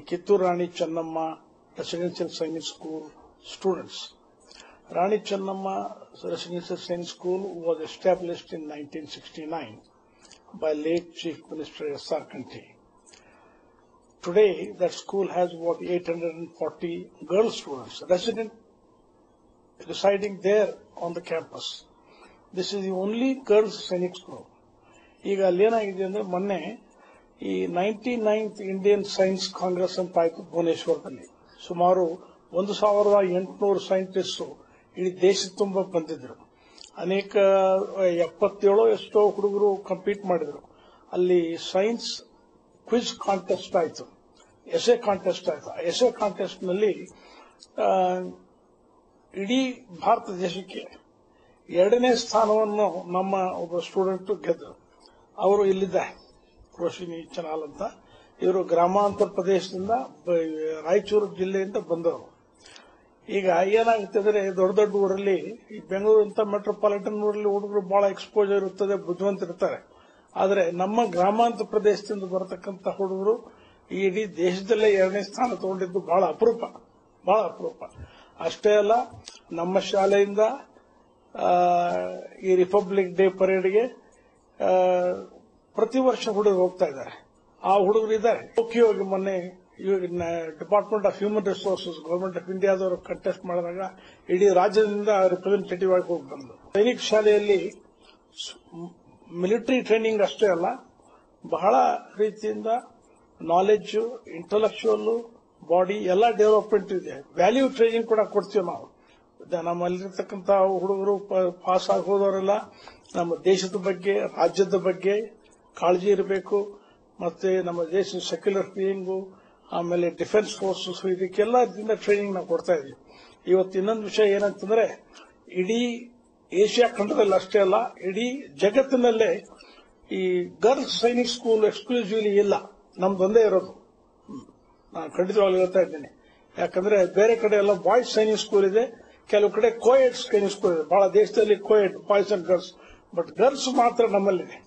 Kittur Rani Channamma Residential Science School students. Rani Channamma Residential Science School was established in 1969 by late Chief Minister S.R. Kanti. Today, that school has about 840 girl students residing there on the campus. This is the only girls Sainik school. ಈಗ ಅಲ್ಲೇನಾಗಿದೆ ಅಂದ್ರೆ ಮೊನ್ನೆ ಈ 99th Indian Science Congress ಅಂತ ಆಯ್ತು ಭುವನೇಶ್ವರದಲ್ಲಿ. ಸುಮಾರು 1800 scientist ಇಡೀ ದೇಶ ತುಂಬ ಬಂದಿದ್ರು. ಅನೇಕ 77 ಎಷ್ಟೋ ಹುಡುಗರು ಕಂಪೀಟ್ ಮಾಡಿದ್ರು. ಅಲ್ಲಿ ಸೈನ್ಸ್ ಕ್ವಿಜ್ ಕಾಂಟೆಸ್ಟ್ ಆಯ್ತು, ಎಸೆ ಕಾಂಟೆಸ್ಟ್ ಆಯ್ತು. ಎಸೆ ಕಾಂಟೆಸ್ಟ್ ನಲ್ಲಿ ಇಡೀ ಭಾರತ ದೇಶಕ್ಕೆ 2ನೇ ಸ್ಥಾನವನ್ನು ನಮ್ಮ ಒಬ್ಬ ಸ್ಟೂಡೆಂಟ್ ಗೆದ್ದರು. ಅವರು ಇಲ್ಲಿದ್ದಾರೆ, ರೋಶಿನಿ ಚನಾಲ್ ಅಂತ. ಇವರು ಗ್ರಾಮಾಂತರ ಪ್ರದೇಶದಿಂದ ರಾಯಚೂರು ಜಿಲ್ಲೆಯಿಂದ ಬಂದವರು. ಈಗ ಏನಾಗುತ್ತೆ ಅಂದ್ರೆ ದೊಡ್ಡ ದೊಡ್ಡ ಊರಲ್ಲಿ, ಈ ಬೆಂಗಳೂರು ಅಂತ ಮೆಟ್ರೋಪಾಲಿಟನ್ ಊರಲ್ಲಿ ಹುಡುಗರು ಬಹಳ ಎಕ್ಸ್ಪೋಜರ್ ಇರ್ತದೆ, ಬುದ್ಧಿವಂತರಿರ್ತಾರೆ. ಆದರೆ ನಮ್ಮ ಗ್ರಾಮಾಂತರ ಪ್ರದೇಶದಿಂದ ಬರತಕ್ಕಂತ ಹುಡುಗರು ಈ ಇಡೀ ದೇಶದಲ್ಲೇ 2ನೇ ಸ್ಥಾನ ತಗೊಂಡಿದ್ದು ಬಹಳ ಅಪರೂಪ, ಬಹಳ ಅಪರೂಪ. ಅಷ್ಟೇ ಅಲ್ಲ, ನಮ್ಮ ಶಾಲೆಯಿಂದ ಈ ರಿಪಬ್ಲಿಕ್ ಡೇ ಪರೇಡ್ಗೆ ಪ್ರತಿ ವರ್ಷ ಹುಡುಗರು ಹೋಗ್ತಾ ಇದ್ದಾರೆ. ಆ ಹುಡುಗರು ಇದ್ದಾರೆ. ಟೋಕಿಯೋಗೆ ಮೊನ್ನೆ department of human resources government of ಇಂಡಿಯಾದವರು ಕಂಟೆಸ್ಟ್ ಮಾಡಿದಾಗ ಇಡೀ ರಾಜ್ಯದಿಂದ ರಿಪ್ರೆಸೆಂಟೇಟಿವ್ ಆಗಿ ಹೋಗಿ ಬಂದರು. ಸೈನಿಕ ಶಾಲೆಯಲ್ಲಿ ಮಿಲಿಟರಿ ಟ್ರೈನಿಂಗ್ ಅಷ್ಟೇ ಅಲ್ಲ, ಬಹಳ ರೀತಿಯಿಂದ ನಾಲೆಜ್, ಇಂಟೆಲೆಕ್ಚುಯಲ್, ಬಾಡಿ ಎಲ್ಲ ಡೆವಲಪ್ಮೆಂಟ್ ಇದೆ. ವ್ಯಾಲ್ಯೂ ಟ್ರೈನಿಂಗ್ ಕೂಡ ಕೊಡ್ತೀವಿ ನಾವು. ನಮ್ಮಲ್ಲಿರ್ತಕ್ಕಂಥ ಹುಡುಗರು ಪಾಸ್ ಆಗಿ ಹೋದವರೆಲ್ಲ ನಮ್ಮ ದೇಶದ ಬಗ್ಗೆ, ರಾಜ್ಯದ ಬಗ್ಗೆ ಕಾಳಜಿ ಇರಬೇಕು. ಮತ್ತೆ ನಮ್ಮ ದೇಶದ ಸೆಕ್ಯುಲರ್ ಬೀಯಿಂಗು, ಆಮೇಲೆ ಡಿಫೆನ್ಸ್ ಫೋರ್ಸಸ್, ಇದಕ್ಕೆಲ್ಲ ಟ್ರೈನಿಂಗ್ ನಾವು ಕೊಡ್ತಾ ಇದೀವಿ. ಇವತ್ತು ಇನ್ನೊಂದು ವಿಷಯ ಏನಂತಂದ್ರೆ, ಇಡೀ ಏಷ್ಯಾ ಖಂಡದಲ್ಲಿ ಅಷ್ಟೇ ಅಲ್ಲ, ಇಡೀ ಜಗತ್ತಿನಲ್ಲೇ ಈ ಗರ್ಲ್ಸ್ ಸೈನಿಕ್ ಸ್ಕೂಲ್ ಎಕ್ಸ್ಕ್ಲೂಸಿವ್ಲಿ ಇಲ್ಲ, ನಮ್ದೊಂದೇ ಇರೋದು. ನಾನು ಖಂಡಿತವಾಗ್ಲೂ ಹೇಳ್ತಾ ಇದ್ದೇನೆ. ಯಾಕಂದ್ರೆ ಬೇರೆ ಕಡೆ ಎಲ್ಲ ಬಾಯ್ಸ್ ಸೈನಿಕ್ ಸ್ಕೂಲ್ ಇದೆ, ಕೆಲವು ಕಡೆ ಕೋಯೆಡ್ ಸೈನಿಕ್ ಸ್ಕೂಲ್ ಇದೆ. ಬಹಳ ದೇಶದಲ್ಲಿ co-ed, boys and girls, but girls ಮಾತ್ರ ನಮ್ಮಲ್ಲಿದೆ.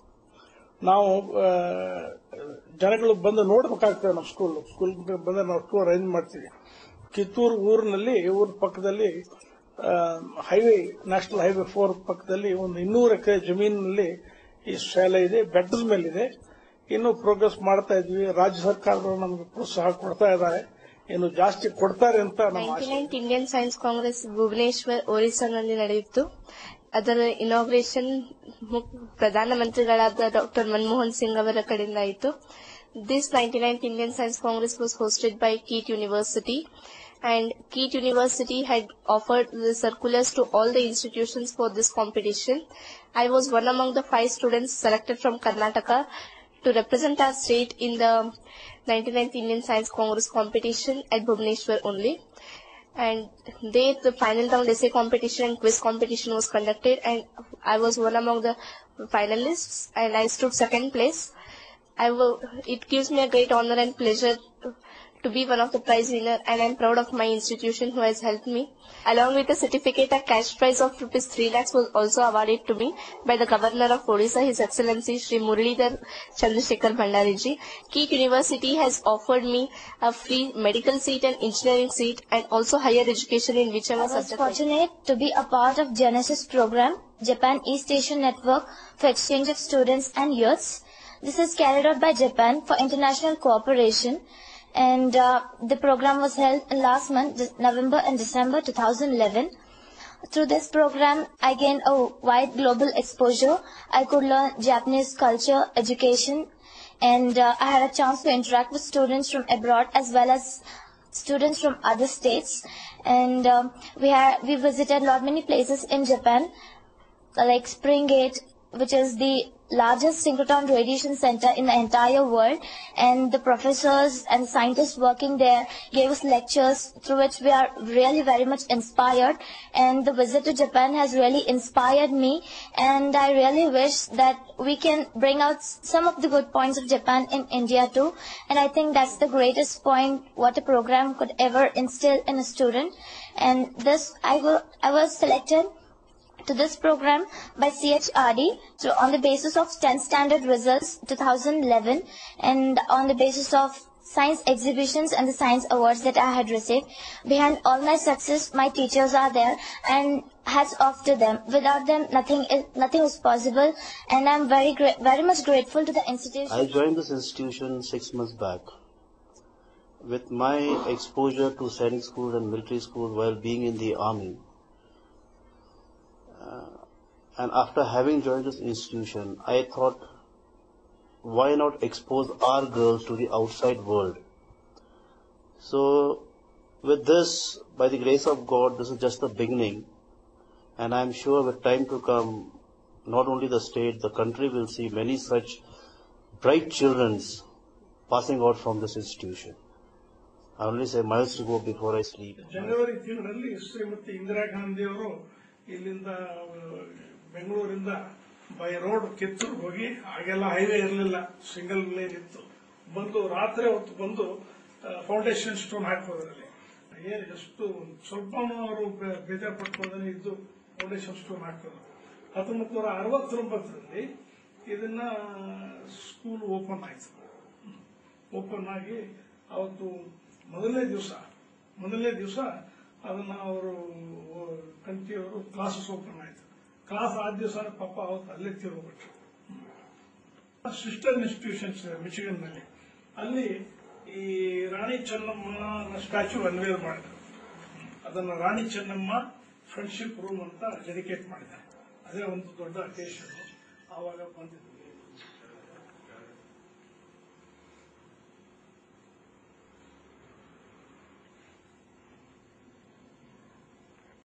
ನಾವು ಜನಗಳು ಬಂದು ನೋಡ್ಬೇಕಾಗ್ತದೆ. ನಮ್ಮ ಸ್ಕೂಲ್ ಬಂದ್ರೆ ನಾವು ಟೂರ್ ಅರೇಂಜ್ ಮಾಡ್ತೀವಿ. ಕಿತ್ತೂರು ಊರಿನಲ್ಲಿ, ಊರ ಪಕ್ಕದಲ್ಲಿ ಹೈವೇ, ನ್ಯಾಷನಲ್ ಹೈವೇ 4 ಪಕ್ಕದಲ್ಲಿ ಒಂದು 200 ಎಕರೆ ಜಮೀನಿನಲ್ಲಿ ಈ ಶಾಲೆ ಇದೆ, ಬೆಟ್ಟದ ಮೇಲಿದೆ. ಇನ್ನೂ ಪ್ರೋಗ್ರೆಸ್ ಮಾಡ್ತಾ ಇದ್ವಿ. ರಾಜ್ಯ ಸರ್ಕಾರಗಳು ನಮಗೆ ಪ್ರೋತ್ಸಾಹ ಕೊಡ್ತಾ ಇದ್ದಾರೆ, ಇನ್ನು ಜಾಸ್ತಿ ಕೊಡ್ತಾರೆ ಅಂತ ನಮ್ಮ 99th Indian Science Congress Bhubaneswar, ಒರಿಸ್ಸಾನಲ್ಲಿ ನಡೆಯಿತು. ಅದರ ಇನಾಗ್ರೇಷನ್ ಪ್ರಧಾನಮಂತ್ರಿಗಳಾದ ಡಾಕ್ಟರ್ ಮನಮೋಹನ್ ಸಿಂಗ್ ಅವರ ಕಡೆಯಿಂದ ಆಯಿತು. This 99th Indian Science Congress was hosted by KIET University, and KIET University had offered the circulars to all the institutions for this competition. I was one among the 5 students selected from Karnataka to represent our state in the 99th Indian Science Congress competition at Bhubaneswar only. And there the final round essay competition and quiz competition was conducted, and I was one among the finalists, and I stood 2nd place. It gives me a great honor and pleasure to be one of the prize winner, and I am proud of my institution who has helped me. Along with a certificate, a cash prize of rupees 3 lakhs was also awarded to me by the Governor of Odisha, His Excellency Shri Muralidhar Chandrasekhar Bhandariji. KIET University has offered me a free medical seat and engineering seat, and also higher education in whichever subject. I was fortunate to be a part of Genesis program, Japan East Asian Network for exchange of students and youths. This is carried out by Japan for international cooperation, and the program was held last month, November and December 2011. Through this program, I gained a wide global exposure. I could learn Japanese culture, education, and I had a chance to interact with students from abroad as well as students from other states. And we visited many places in Japan, like Spring Gate, which is the largest synchrotron radiation center in the entire world, and the professors and scientists working there gave us lectures through which we are really very much inspired, and the visit to Japan has really inspired me, and I really wish that we can bring out some of the good points of Japan in India too, and I think that's the greatest point what a program could ever instill in a student. And this I was selected to this program by CHRD on the basis of 10th standard results 2011, and on the basis of science exhibitions and the science awards that I had received. Behind all my success, my teachers are there, and hats off to them. Without them, nothing is possible, and I'm very much grateful to the institution. I joined this institution 6 months back. With my exposure to sainik school and military school while being in the army, and after having joined this institution, I thought, why not expose our girls to the outside world? So, with this, by the grace of God, this is just the beginning, and I am sure with time to come, not only the state, the country will see many such bright children passing out from this institution. I only say miles to go before I sleep. ಜನವರಿ ತಿಂಗಳಲ್ಲಿ ಶ್ರೀಮತಿ ಇಂದಿರಾ ಗಾಂಧಿ ಅವರು ಇಲ್ಲಿಂದ ಬೆಂಗಳೂರಿಂದ by road ಕಿತ್ತೂರಿಗೆ ಹೋಗಿ, ಆಗೆಲ್ಲ highway ಇರಲಿಲ್ಲ, single lane ಇತ್ತು, ಬಂದು ರಾತ್ರಿ ಹೊತ್ತು ಬಂದು ಫೌಂಡೇಶನ್ ಸ್ಟೋನ್ ಹಾಕೋದ್ರಲ್ಲಿ ಎಷ್ಟು ಸ್ವಲ್ಪ ಅವರು ಬೇಜಾರು ಪಟ್ಕೋದನ್ನ ಇದ್ದು ಫೌಂಡೇಶನ್ ಸ್ಟೋನ್ ಹಾಕೋದು. 1969ರಲ್ಲಿ ಇದನ್ನ ಸ್ಕೂಲ್ ಓಪನ್ ಆಯ್ತು. ಓಪನ್ ಆಗಿ ಅವತ್ತು ಮೊದಲನೇ ದಿವಸ ಅದನ್ನ ಅವರು ಕಂಠಿಯವರು ಕ್ಲಾಸಸ್ ಓಪನ್ ಆಯ್ತು. ಕ್ಲಾಸ್ ಆದ ದಿವಸ ಪಾಪ ಅವತ್ತು ಅಲ್ಲೇ ತಿರುಗ್ಬಿಟ್ರು. ಸಿಸ್ಟರ್ ಇನ್ಸ್ಟಿಟ್ಯೂಷನ್ಸ್ ಮಿಚಿಗನ್ ನಲ್ಲಿ, ಅಲ್ಲಿ ಈ ರಾಣಿ ಚೆನ್ನಮ್ಮ ಸ್ಟ್ಯಾಚ್ಯೂ ಅನ್ವೇಲ್ ಮಾಡಿದ್ರು. ಅದನ್ನ ರಾಣಿ ಚೆನ್ನಮ್ಮ ಫ್ರೆಂಡ್ಶಿಪ್ ರೂಮ್ ಅಂತ ಡೆಡಿಕೇಟ್ ಮಾಡಿದ್ದಾರೆ. ಅದೇ ಒಂದು ದೊಡ್ಡ ಅಕೇಶನ್ ಆವಾಗ ಬಂದಿದ್ರು.